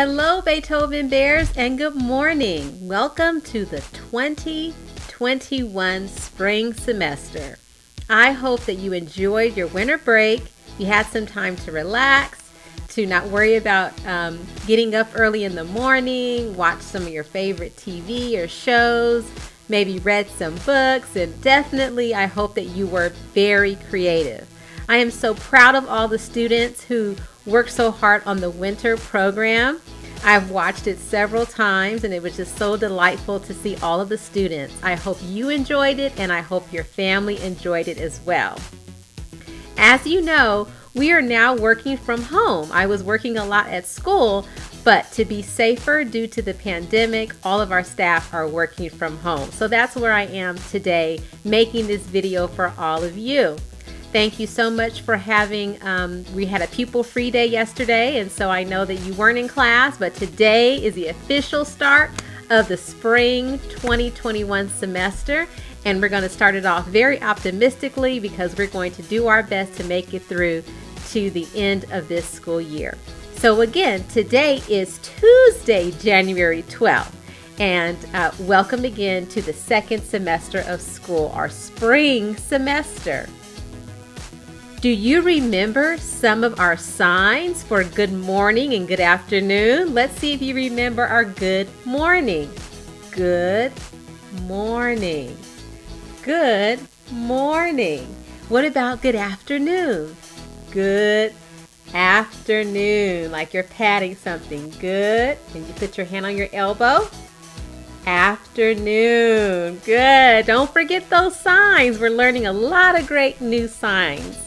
Hello, Beethoven Bears, and good morning. Welcome to the 2021 spring semester. I hope that you enjoyed your winter break. You had some time to relax, to not worry about getting up early in the morning, watch some of your favorite TV or shows, maybe read some books, and definitely I hope that you were very creative. I am so proud of all the students who worked so hard on the winter program. I've watched it several times and it was just so delightful to see all of the students. I hope you enjoyed it and I hope your family enjoyed it as well. As you know, we are now working from home. I was working a lot at school, but to be safer due to the pandemic, all of our staff are working from home. So that's where I am today, making this video for all of you. Thank you so much for having, we had a pupil-free day yesterday, and so I know that you weren't in class, but today is the official start of the spring 2021 semester, and we're going to start it off very optimistically because we're going to do our best to make it through to the end of this school year. So again, today is Tuesday, January 12th, and welcome again to the second semester of school, our spring semester. Do you remember some of our signs for good morning and good afternoon? Let's see if you remember our good morning. Good morning. Good morning. What about good afternoon? Good afternoon. Like you're patting something. Good. And you put your hand on your elbow. Afternoon. Good. Don't forget those signs. We're learning a lot of great new signs.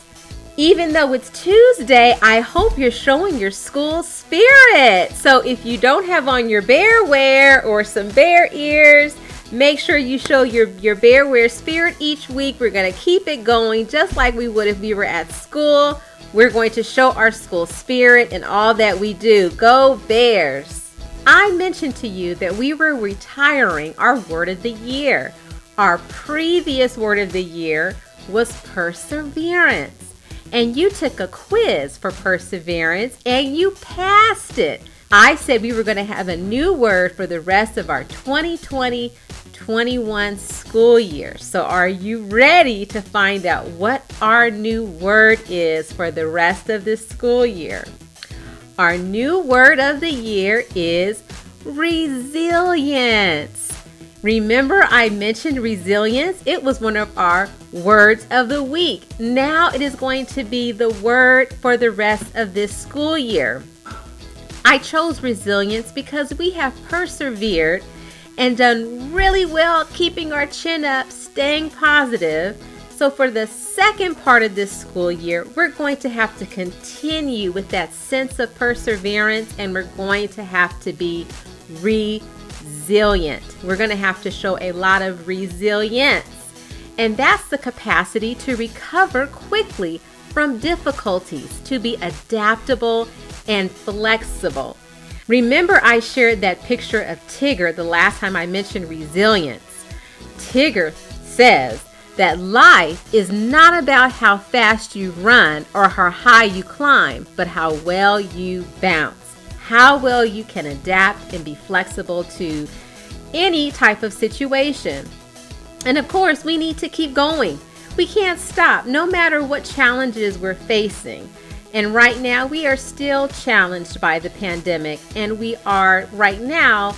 Even though it's Tuesday, I hope you're showing your school spirit. So if you don't have on your bear wear or some bear ears, make sure you show your bear wear spirit each week. We're going to keep it going just like we would if we were at school. We're going to show our school spirit in all that we do. Go Bears! I mentioned to you that we were retiring our word of the year. Our previous word of the year was perseverance. And you took a quiz for perseverance and you passed it. I said we were going to have a new word for the rest of our 2020-21 school year. So are you ready to find out what our new word is for the rest of this school year? Our new word of the year is resilience. Remember I mentioned resilience? It was one of our words of the week. Now it is going to be the word for the rest of this school year. I chose resilience because we have persevered and done really well keeping our chin up, staying positive. So for the second part of this school year, we're going to have to continue with that sense of perseverance and we're going to have to be resilient. We're going to have to show a lot of resilience. And that's the capacity to recover quickly from difficulties, to be adaptable and flexible. Remember I shared that picture of Tigger the last time I mentioned resilience. Tigger says that life is not about how fast you run or how high you climb, but how well you bounce. How well you can adapt and be flexible to any type of situation. And of course, we need to keep going. We can't stop no matter what challenges we're facing. And right now, we are still challenged by the pandemic, and we are right now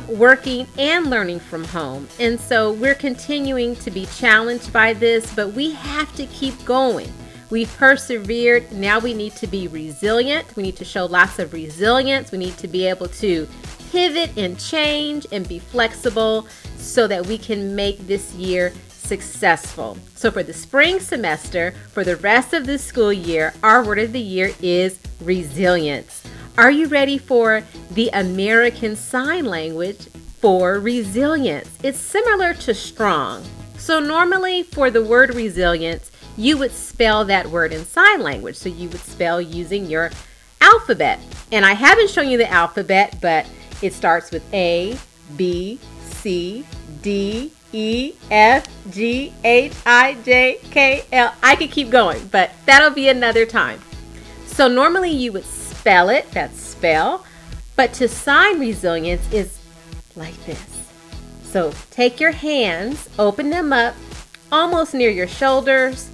working and learning from home. And so we're continuing to be challenged by this, but we have to keep going. We've persevered. Now we need to be resilient. We need to show lots of resilience. We need to be able to pivot and change and be flexible so that we can make this year successful. So for the spring semester, for the rest of the school year, our word of the year is resilience. Are you ready for the American Sign Language for resilience? It's similar to strong. So normally for the word resilience, you would spell that word in sign language. So you would spell using your alphabet. And I haven't shown you the alphabet, but it starts with A, B, C, D, E, F, G, H, I, J, K, L. I could keep going, but that'll be another time. So normally you would spell it, that's spell, But to sign resilience is like this. So take your hands, open them up almost near your shoulders,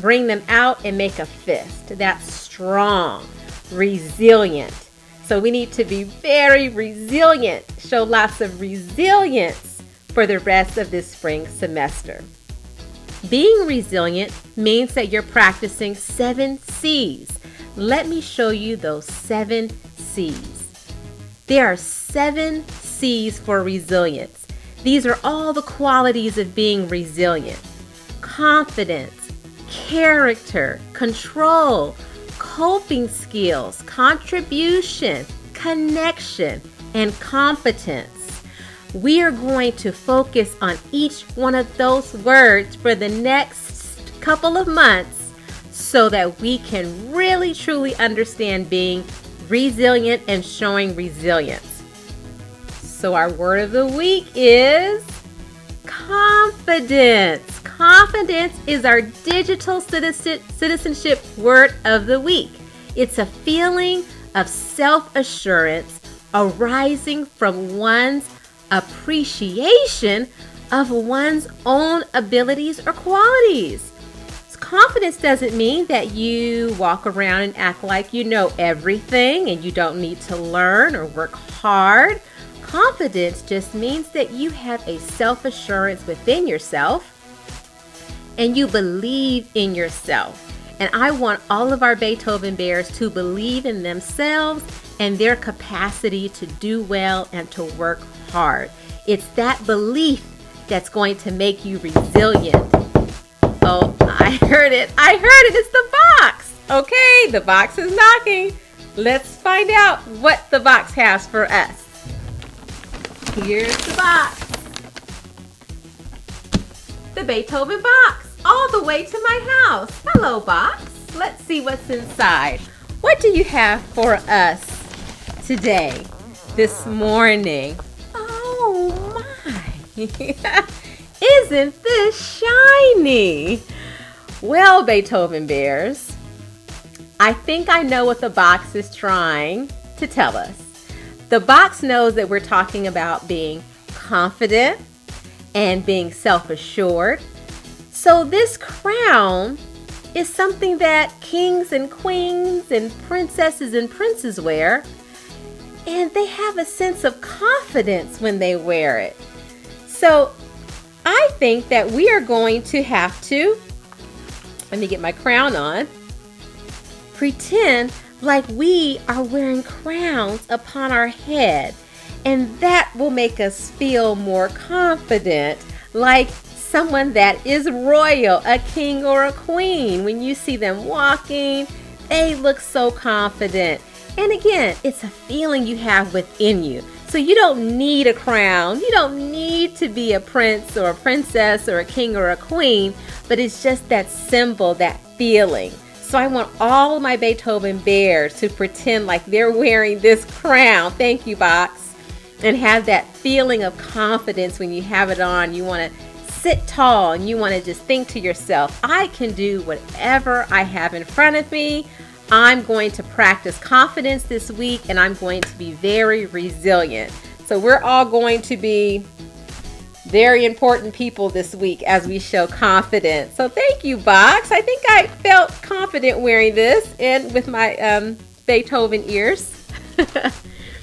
bring them out and make a fist. That's strong, resilient. So we need to be very resilient, show lots of resilience for the rest of this spring semester. Being resilient means that you're practicing 7 C's. Let me show you those 7 C's. There are 7 C's for resilience. These are all the qualities of being resilient. Confidence, character, control, coping skills, contribution, connection, and competence. We are going to focus on each one of those words for the next couple of months so that we can really truly understand being resilient and showing resilience. So our word of the week is confidence. Confidence is our digital citizenship word of the week. It's a feeling of self-assurance arising from one's appreciation of one's own abilities or qualities. Confidence doesn't mean that you walk around and act like you know everything and you don't need to learn or work hard. Confidence just means that you have a self-assurance within yourself and you believe in yourself. And I want all of our Beethoven Bears to believe in themselves and their capacity to do well and to work hard. It's that belief that's going to make you resilient. Oh, I heard it. It's the box. Okay, the box is knocking. Let's find out what the box has for us. Here's the box. The Beethoven box, all the way to my house. Hello, box. Let's see what's inside. What do you have for us today, this morning? Oh my, isn't this shiny? Well, Beethoven Bears, I think I know what the box is trying to tell us. The box knows that we're talking about being confident and being self-assured. So this crown is something that kings and queens and princesses and princes wear, and they have a sense of confidence when they wear it. So I think that we are going to have to, let me get my crown on, pretend like we are wearing crowns upon our head, and that will make us feel more confident, like someone that is royal, a king or a queen. When you see them walking, they look so confident. And again, it's a feeling you have within you. So you don't need a crown. You don't need to be a prince or a princess or a king or a queen, but it's just that symbol, that feeling. So I want all my Beethoven Bears to pretend like they're wearing this crown. Thank you, box. And have that feeling of confidence when you have it on. You want to sit tall and you want to just think to yourself, I can do whatever I have in front of me. I'm going to practice confidence this week and I'm going to be very resilient. So we're all going to be very important people this week as we show confidence. So thank you, box. I think I felt confident wearing this and with my Beethoven ears.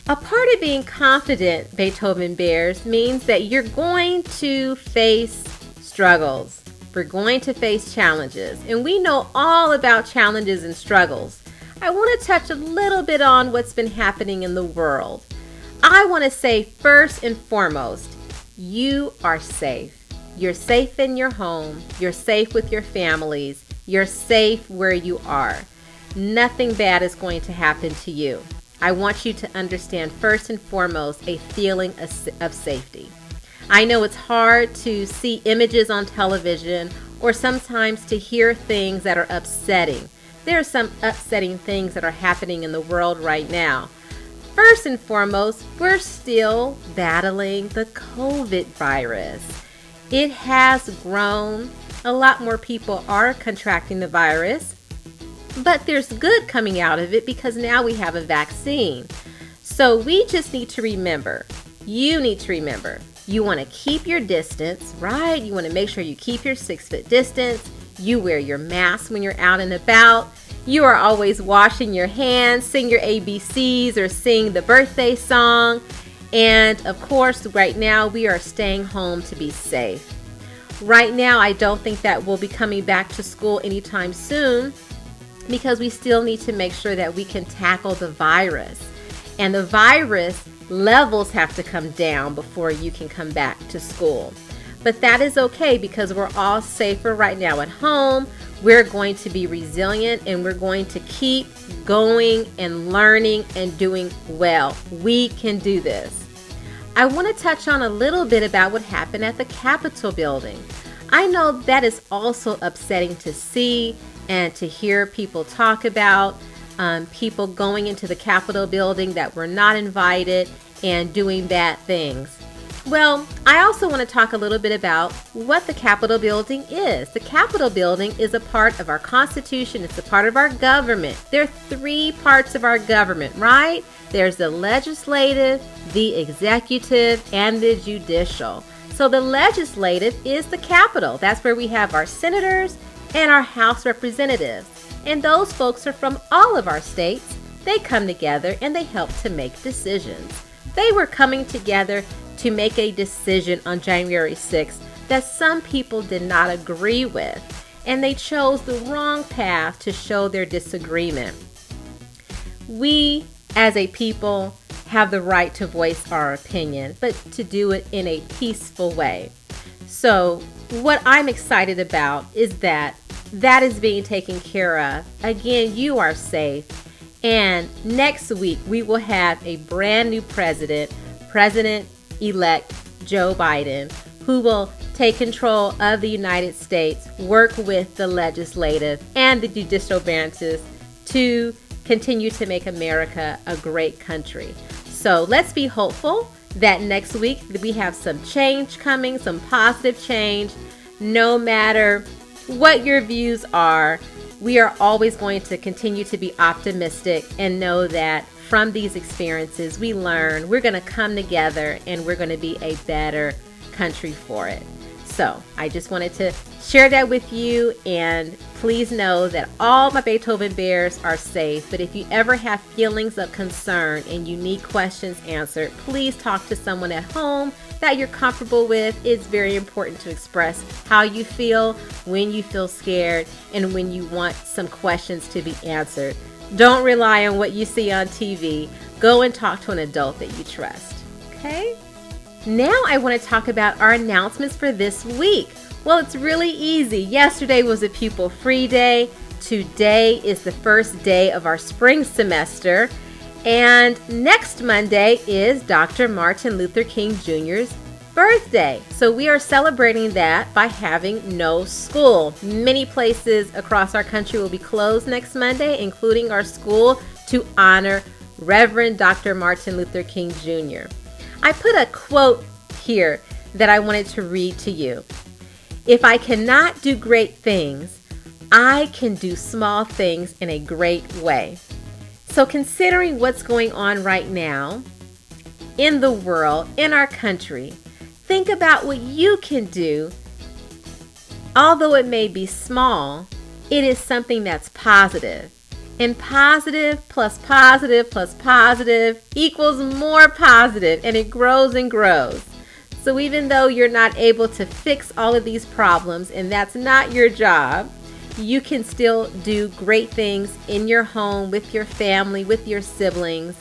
A part of being confident, Beethoven Bears, means that you're going to face struggles. We're going to face challenges, and we know all about challenges and struggles. I want to touch a little bit on what's been happening in the world. I want to say first and foremost, you are safe. You're safe in your home. You're safe with your families. You're safe where you are. Nothing bad is going to happen to you. I want you to understand first and foremost a feeling of safety. I know it's hard to see images on television or sometimes to hear things that are upsetting. There are some upsetting things that are happening in the world right now. First and foremost, we're still battling the COVID virus. It has grown. A lot more people are contracting the virus, but there's good coming out of it because now we have a vaccine. So we just need to remember, you need to remember, you want to keep your distance, right? You want to make sure you keep your 6-foot distance. You wear your mask when you're out and about. You are always washing your hands, sing your ABCs or sing the birthday song. And of course, right now we are staying home to be safe. Right now, I don't think that we'll be coming back to school anytime soon because we still need to make sure that we can tackle the virus. And the virus levels have to come down before you can come back to school. But that is okay because we're all safer right now at home. We're going to be resilient and we're going to keep going and learning and doing well. We can do this. I want to touch on a little bit about what happened at the Capitol building. I know that is also upsetting to see and to hear people talk about, people going into the Capitol building that were not invited and doing bad things. Well, I also want to talk a little bit about what the Capitol building is. The Capitol building is a part of our Constitution. It's a part of our government. There are 3 parts of our government, right? There's the legislative, the executive, and the judicial. So the legislative is the Capitol. That's where we have our senators and our House representatives. And those folks are from all of our states. They come together and they help to make decisions. They were coming together to make a decision on January 6th that some people did not agree with, and they chose the wrong path to show their disagreement. We, as a people, have the right to voice our opinion, but to do it in a peaceful way. So what I'm excited about is that is being taken care of. Again, you are safe. And next week, we will have a brand new President-elect Joe Biden, who will take control of the United States, work with the legislative and the judicial branches to continue to make America a great country. So let's be hopeful that next week we have some change coming, some positive change. No matter what your views are, we are always going to continue to be optimistic and know that from these experiences we learn, we're going to come together and we're going to be a better country for it. So I just wanted to share that with you, and please know that all my Beethoven Bears are safe. But if you ever have feelings of concern and you need questions answered, please talk to someone at home that you're comfortable with. It's very important to express how you feel when you feel scared and when you want some questions to be answered. Don't rely on what you see on TV. Go and talk to an adult that you trust. Okay? Now I want to talk about our announcements for this week. Well, it's really easy. Yesterday was a pupil-free day. Today is the first day of our spring semester. And next Monday is Dr. Martin Luther King Jr.'s birthday. So we are celebrating that by having no school. Many places across our country will be closed next Monday, including our school, to honor Reverend Dr. Martin Luther King Jr. I put a quote here that I wanted to read to you. If I cannot do great things, I can do small things in a great way. So considering what's going on right now in the world, in our country, think about what you can do. Although it may be small, it is something that's positive. And positive plus positive plus positive equals more positive, and it grows and grows. So even though you're not able to fix all of these problems, and that's not your job, you can still do great things in your home, with your family, with your siblings.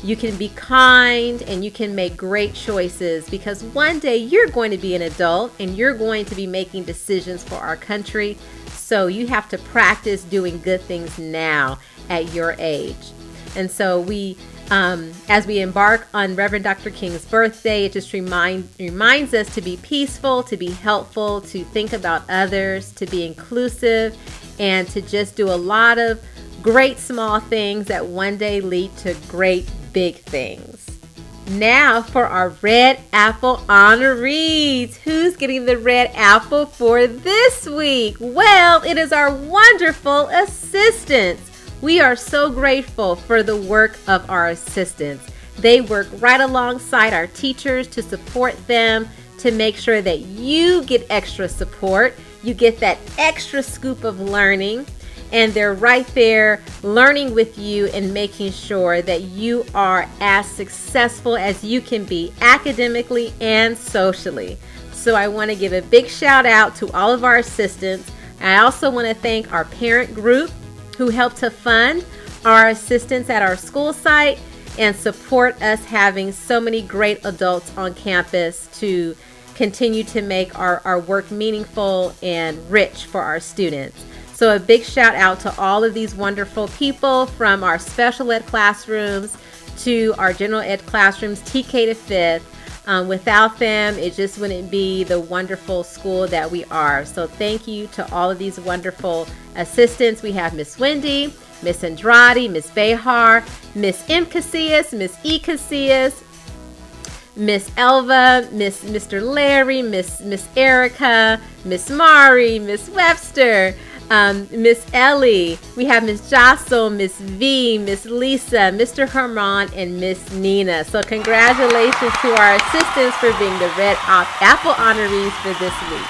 You can be kind and you can make great choices, because one day you're going to be an adult and you're going to be making decisions for our country. So you have to practice doing good things now at your age. And so we, as we embark on Reverend Dr. King's birthday, it just reminds us to be peaceful, to be helpful, to think about others, to be inclusive, and to just do a lot of great small things that one day lead to great big things. Now for our Red Apple honorees. Who's getting the Red Apple for this week? Well, it is our wonderful assistants. We are so grateful for the work of our assistants. They work right alongside our teachers to support them, to make sure that you get extra support, you get that extra scoop of learning, and they're right there learning with you and making sure that you are as successful as you can be academically and socially. So I want to give a big shout out to all of our assistants. I also want to thank our parent group who helped to fund our assistants at our school site and support us having so many great adults on campus to continue to make our work meaningful and rich for our students. So a big shout out to all of these wonderful people, from our special ed classrooms to our general ed classrooms, TK to 5th. Without them, it just wouldn't be the wonderful school that we are. So thank you to all of these wonderful assistants. We have Miss Wendy, Miss Andrade, Miss Behar, Miss M. Casillas, Miss E. Casillas, Miss Elva, Mr. Larry, Miss Erica, Miss Mari, Miss Webster, Miss Ellie. We have Miss Jocelyn, Miss V, Miss Lisa, Mr. Herman, and Miss Nina. So congratulations to our assistants for being the Red Apple honorees for this week.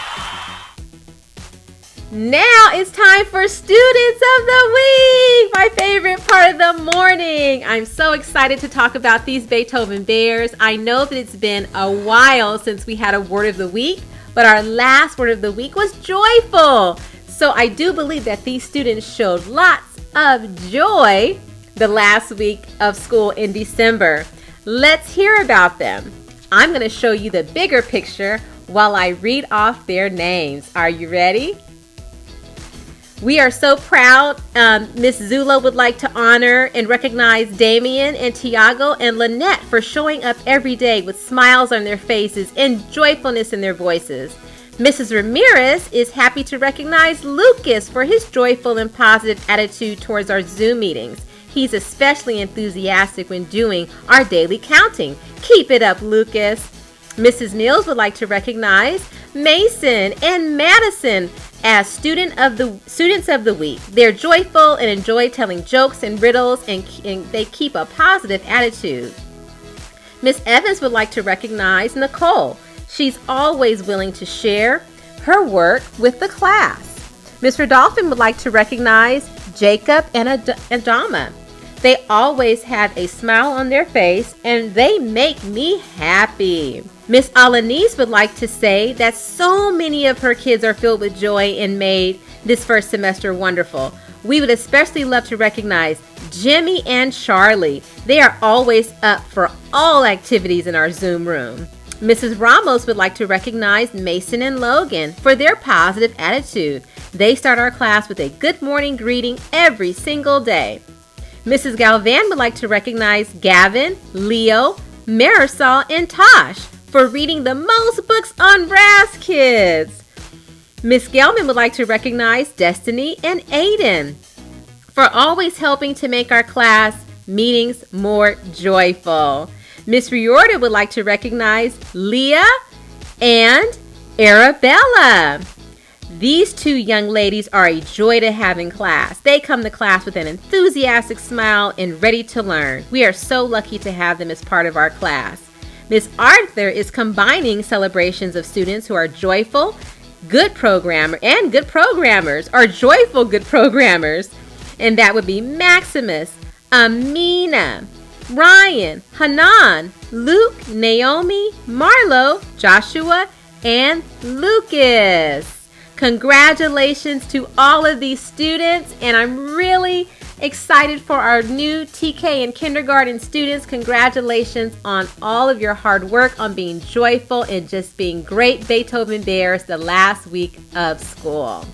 Now it's time for Students of the Week, my favorite part of the morning. I'm so excited to talk about these Beethoven Bears. I know that it's been a while since we had a word of the week, but our last word of the week was joyful. So I do believe that these students showed lots of joy the last week of school in December. Let's hear about them. I'm going to show you the bigger picture while I read off their names. Are you ready? We are so proud. Miss Zula would like to honor and recognize Damien and Tiago and Lynette for showing up every day with smiles on their faces and joyfulness in their voices. Mrs. Ramirez is happy to recognize Lucas for his joyful and positive attitude towards our Zoom meetings. He's especially enthusiastic when doing our daily counting. Keep it up, Lucas. Mrs. Mills would like to recognize Mason and Madison as students of the week. They're joyful and enjoy telling jokes and riddles, and they keep a positive attitude. Miss Evans would like to recognize Nicole. She's always willing to share her work with the class. Mr. Dolphin would like to recognize Jacob and Adama. They always have a smile on their face and they make me happy. Miss Alanis would like to say that so many of her kids are filled with joy and made this first semester wonderful. We would especially love to recognize Jimmy and Charlie. They are always up for all activities in our Zoom room. Mrs. Ramos would like to recognize Mason and Logan for their positive attitude. They start our class with a good morning greeting every single day. Mrs. Galvan would like to recognize Gavin, Leo, Marisol, and Tosh for reading the most books on Brass Kids. Miss Gelman would like to recognize Destiny and Aiden for always helping to make our class meetings more joyful. Miss Riordan would like to recognize Leah and Arabella. These two young ladies are a joy to have in class. They come to class with an enthusiastic smile and ready to learn. We are so lucky to have them as part of our class. Miss Arthur is combining celebrations of students who are joyful, good programmers, or joyful good programmers. And that would be Maximus, Amina, Ryan, Hanan, Luke, Naomi, Marlo, Joshua, and Lucas. Congratulations to all of these students, and I'm really excited for our new TK and kindergarten students. Congratulations on all of your hard work on being joyful and just being great Beethoven Bears the last week of school.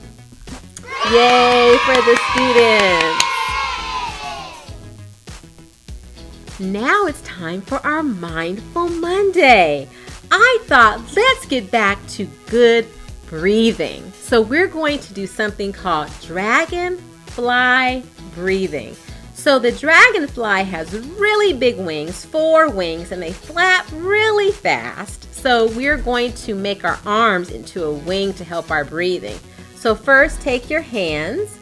Yay for the students! Now it's time for our Mindful Monday. I thought let's get back to good breathing. So we're going to do something called dragonfly breathing. So the dragonfly has really big wings, 4 wings, and they flap really fast. So we're going to make our arms into a wing to help our breathing. So first take your hands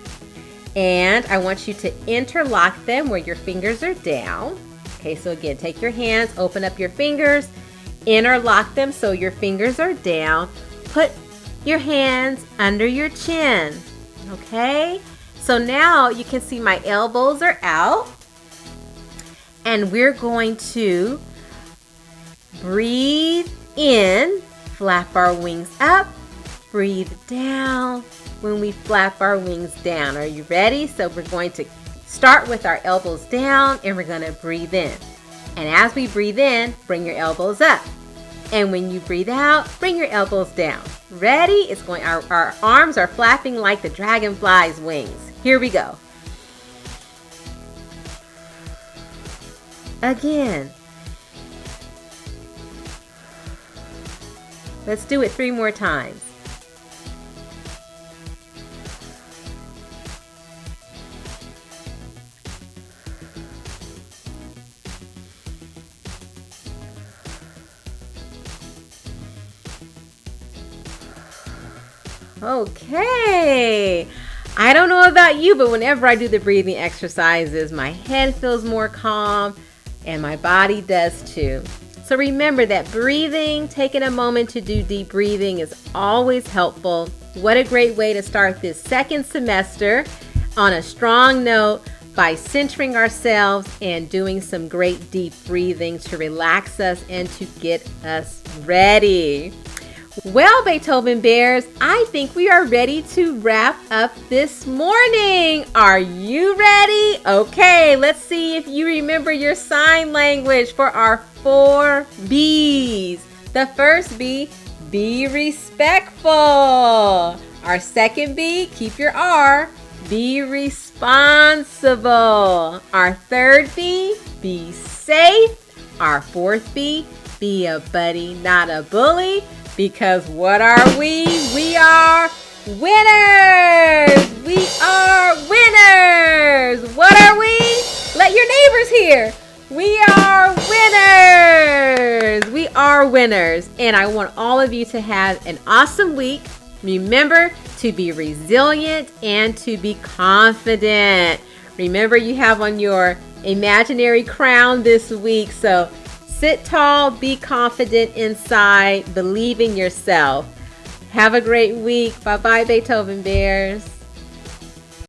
and I want you to interlock them where your fingers are down. Okay, so again, take your hands, open up your fingers, interlock them so your fingers are down. Put your hands under your chin. Okay, so now you can see my elbows are out. And we're going to breathe in, flap our wings up, breathe down when we flap our wings down. Are you ready? So we're going to start with our elbows down and we're going to breathe in. And as we breathe in, bring your elbows up. And when you breathe out, bring your elbows down. Ready? It's going. Our arms are flapping like the dragonfly's wings. Here we go. Again. Let's do it 3 more times. Okay. I don't know about you, but whenever I do the breathing exercises, my head feels more calm and my body does too. So remember that breathing, taking a moment to do deep breathing is always helpful. What a great way to start this second semester on a strong note by centering ourselves and doing some great deep breathing to relax us and to get us ready. Well, Beethoven Bears, I think we are ready to wrap up this morning. Are you ready? Okay, let's see if you remember your sign language for our 4 B's. The first B, be respectful. Our second B, keep your R, be responsible. Our third B, be safe. Our fourth B, be a buddy, not a bully. Because what are we? We are winners! We are winners! What are we? Let your neighbors hear. We are winners! We are winners. And I want all of you to have an awesome week. Remember to be resilient and to be confident. Remember you have on your imaginary crown this week. So sit tall, be confident inside, believe in yourself. Have a great week. Bye-bye, Beethoven Bears.